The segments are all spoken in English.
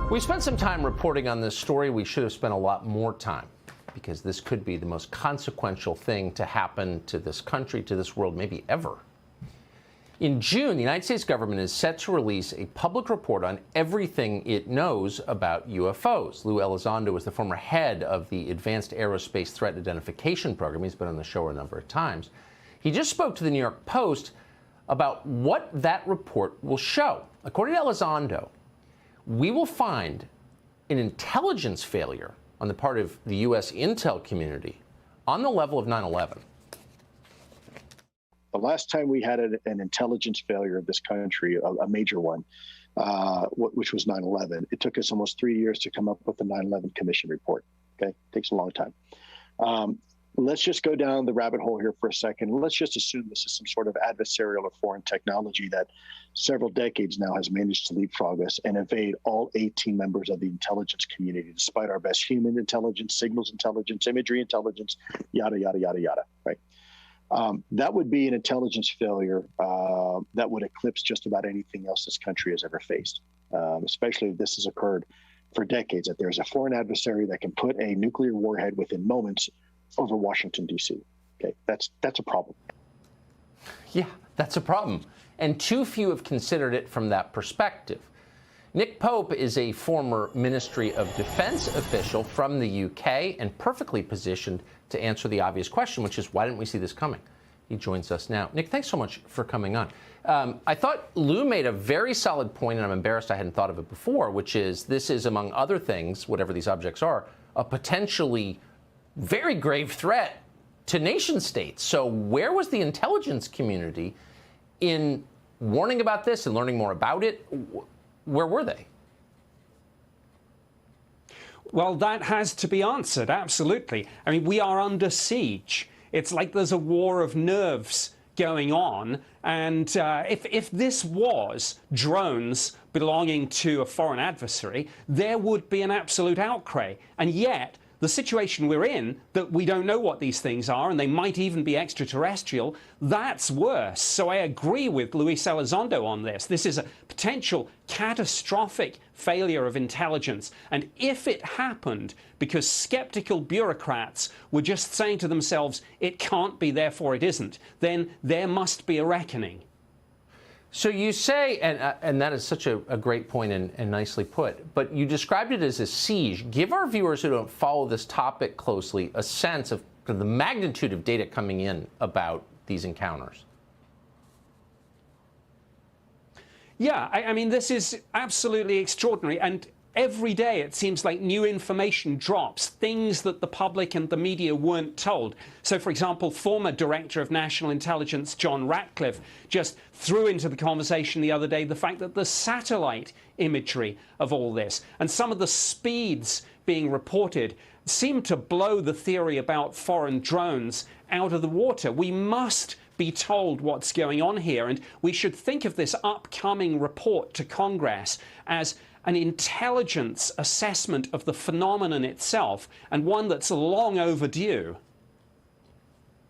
We spent some time reporting on this story. We should have spent a lot more time, because this could be the most consequential thing to happen to this country, to this world, maybe ever. In June, the United States government is set to release a public report on everything it knows about UFOs. Lou Elizondo is the former head of the Advanced Aerospace Threat Identification Program. He's been on the show a number of times. He just spoke to the New York Post about what that report will show. According to Elizondo, we will find an intelligence failure on the part of the U.S. intel community on the level of 9/11. The last time we had an intelligence failure of this country, a major one, which was 9/11, it took us almost 3 years to come up with the 9/11 Commission report. Okay, takes a long time. Let's just go down the rabbit hole here for a second. Let's just assume this is some sort of adversarial or foreign technology that several decades now has managed to leapfrog us and evade all 18 members of the intelligence community, despite our best human intelligence, signals intelligence, imagery intelligence, yada, yada, yada, yada, right? That would be an intelligence failure that would eclipse just about anything else this country has ever faced, especially if this has occurred for decades, that there's a foreign adversary that can put a nuclear warhead within moments over Washington, D.C. Okay, that's a problem. Yeah, that's a problem. And too few have considered it from that perspective. Nick Pope is a former Ministry of Defense official from the UK and perfectly positioned to answer the obvious question, which is, why didn't we see this coming? He joins us now. Nick, thanks so much for coming on. I thought Lou made a very solid point, and I'm embarrassed I hadn't thought of it before, which is this is, among other things, whatever these objects are, a potentially very grave threat to nation states. So where was the intelligence community in warning about this and learning more about it? Where were they? Well, that has to be answered, absolutely. I mean, we are under siege. It's like there's a war of nerves going on. And if this was drones belonging to a foreign adversary, there would be an absolute outcry. And yet, the situation we're in, that we don't know what these things are, and they might even be extraterrestrial, that's worse. So I agree with Luis Elizondo on this. This is a potential catastrophic failure of intelligence. And if it happened because skeptical bureaucrats were just saying to themselves, it can't be, therefore it isn't, then there must be a reckoning. So you say, and that is such a great point and nicely put, but you described it as a siege. Give our viewers who don't follow this topic closely a sense of the magnitude of data coming in about these encounters. Yeah, I mean, this is absolutely extraordinary. And every day it seems like new information drops, things that the public and the media weren't told. So, for example, former Director of National Intelligence John Ratcliffe just threw into the conversation the other day the fact that the satellite imagery of all this and some of the speeds being reported seem to blow the theory about foreign drones out of the water. We must be told what's going on here, and we should think of this upcoming report to Congress as an intelligence assessment of the phenomenon itself, and one that's long overdue.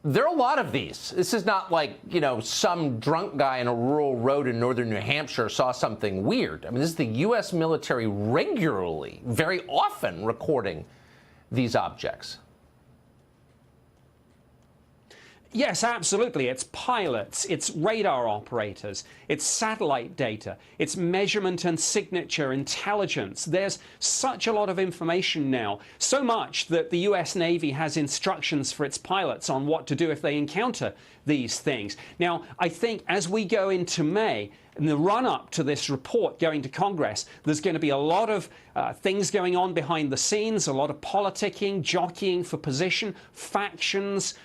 There are a lot of these. This is not like, you know, some drunk guy on a rural road in northern New Hampshire saw something weird. I mean, this is the U.S. military regularly, very often, recording these objects. Yes, absolutely. It's pilots, it's radar operators, it's satellite data, it's measurement and signature intelligence. There's such a lot of information now, so much that the US Navy has instructions for its pilots on what to do if they encounter these things. Now, I think as we go into May, in the run-up to this report going to Congress, there's going to be a lot of things going on behind the scenes, a lot of politicking, jockeying for position, factions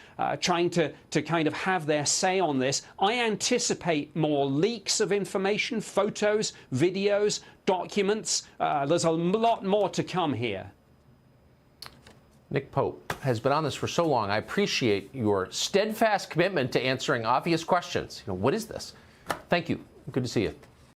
trying to kind of have their say on this. I anticipate more leaks of information, photos, videos, documents. There's a lot more to come here. Nick Pope has been on this for so long. I appreciate your steadfast commitment to answering obvious questions. You know, what is this? Thank you. Good to see you.